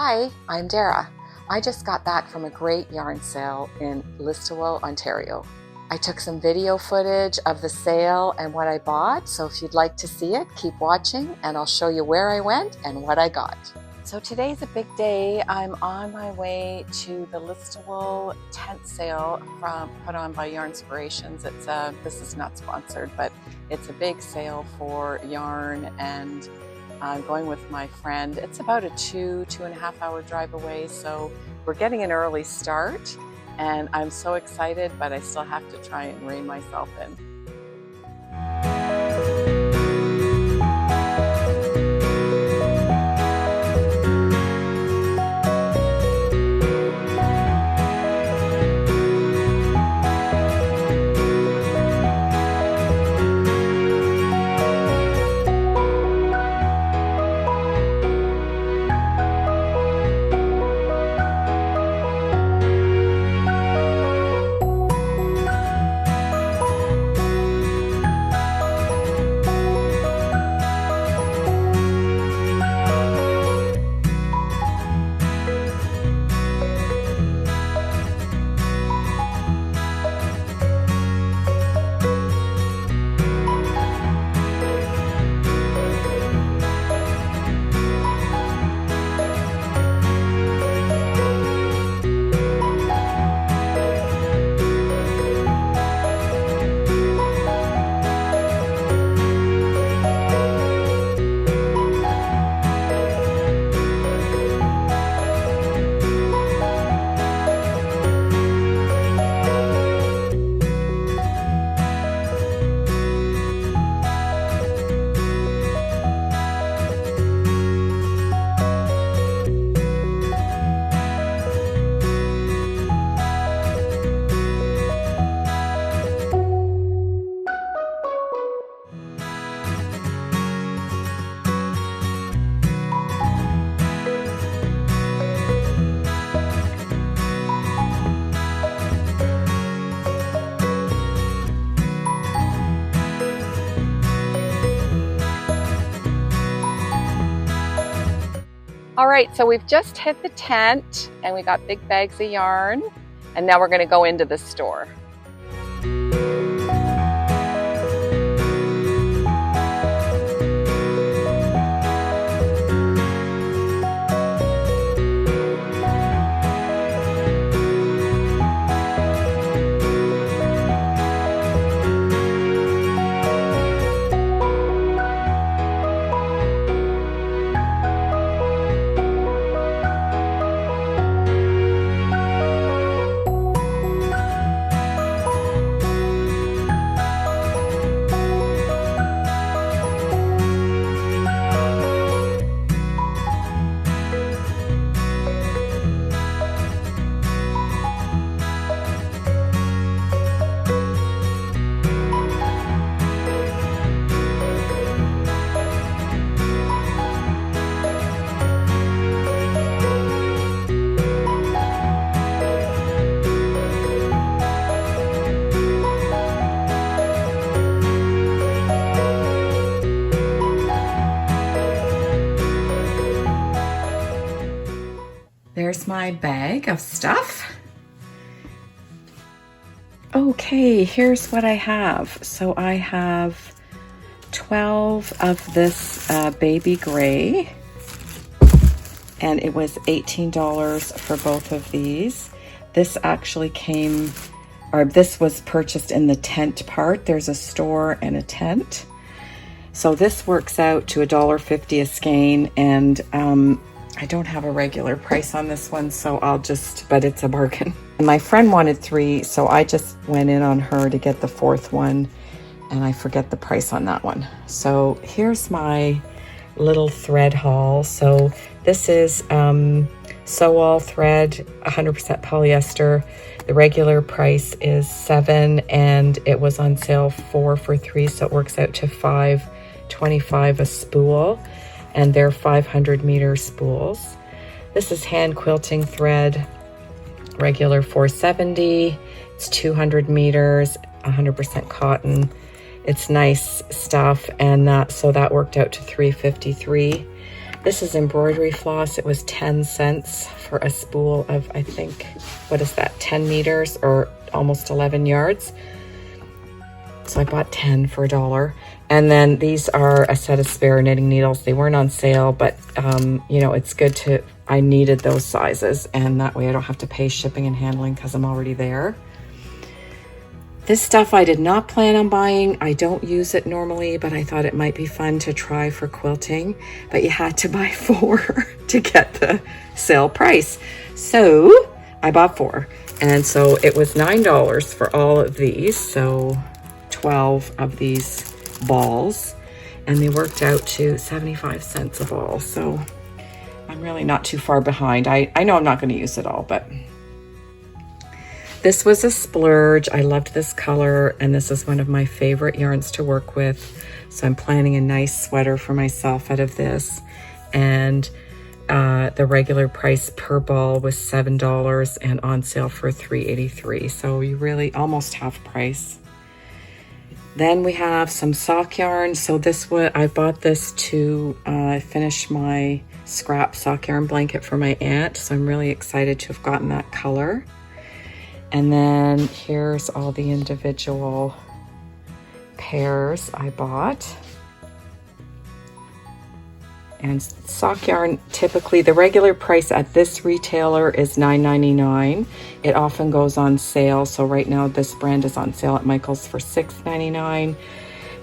Hi, I'm Dara. I just got back from a great yarn sale in Listowel, Ontario. I took some video footage of the sale and what I bought, so if you'd like to see it, keep watching and I'll show you where I went and what I got. So today's a big day. I'm on my way to the Listowel tent sale put on by Yarnspirations. This is not sponsored, but it's a big sale for yarn, and I'm going with my friend. It's about a 2.5 hour drive away, so we're getting an early start, and I'm so excited, but I still have to try and rein myself in. All right, so we've just hit the tent and we got big bags of yarn, and now we're going to go into the store. There's my bag of stuff. Okay, here's what I have. So I have 12 of this baby gray, and it was $18 for both of these. This actually this was purchased in the tent part. There's a store and a tent. So this works out to $1.50 a skein, and I don't have a regular price on this one, so but it's a bargain. And my friend wanted 3, so I just went in on her to get the 4th one, and I forget the price on that one. So here's my little thread haul. So this is Listowel thread, 100% polyester. The regular price is $7, and it was on sale 4 for $3, so it works out to $5.25 a spool. And they're 500 meter spools. This is hand quilting thread, regular $4.70. It's 200 meters, 100% cotton. It's nice stuff, and that worked out to $3.53. This is embroidery floss. It was 10 cents for a spool of, I think, what is that, 10 meters or almost 11 yards. So I bought 10 for $1. And then these are a set of spare knitting needles. They weren't on sale, but you know, it's good to, I needed those sizes, and that way I don't have to pay shipping and handling because I'm already there. This stuff I did not plan on buying. I don't use it normally, but I thought it might be fun to try for quilting. But you had to buy 4 to get the sale price. So I bought 4. And so it was $9 for all of these. So 12 of these balls. And they worked out to 75 cents a ball. So I'm really not too far behind. I know I'm not going to use it all, but... This was a splurge. I loved this color, and this is one of my favorite yarns to work with. So I'm planning a nice sweater for myself out of this. And the regular price per ball was $7 and on sale for $3.83. So you really almost half price. Then we have some sock yarn. So this one, I bought this to finish my scrap sock yarn blanket for my aunt. So I'm really excited to have gotten that color. And then here's all the individual pairs I bought. And sock yarn, typically the regular price at this retailer is $9.99. It often goes on sale. So right now this brand is on sale at Michael's for $6.99,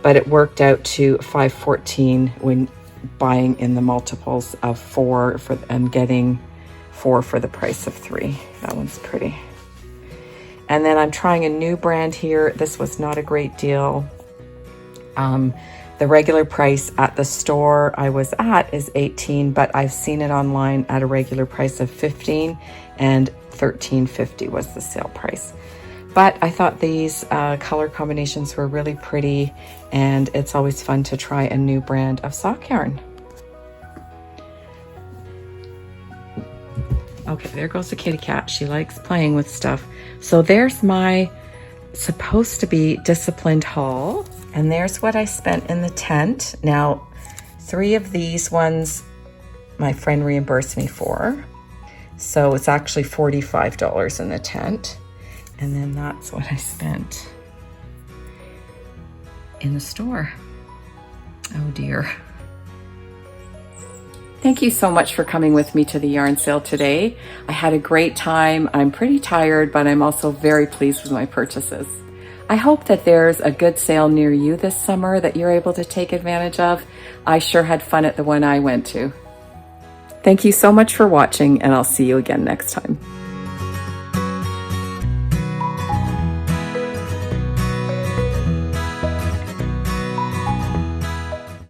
but it worked out to $5.14 when buying in the multiples of 4 and getting 4 for the price of 3. That one's pretty. And then I'm trying a new brand here. This was not a great deal. The regular price at the store I was at is $18, but I've seen it online at a regular price of $15, and $13.50 was the sale price. But I thought these color combinations were really pretty, and it's always fun to try a new brand of sock yarn. Okay, there goes the kitty cat. She likes playing with stuff. So there's my supposed to be disciplined haul. And there's what I spent in the tent. Now, 3 of these ones my friend reimbursed me for. So it's actually $45 in the tent. And then that's what I spent in the store. Oh dear. Thank you so much for coming with me to the yarn sale today. I had a great time. I'm pretty tired, but I'm also very pleased with my purchases. I hope that there's a good sale near you this summer that you're able to take advantage of. I sure had fun at the one I went to. Thank you so much for watching, and I'll see you again next time.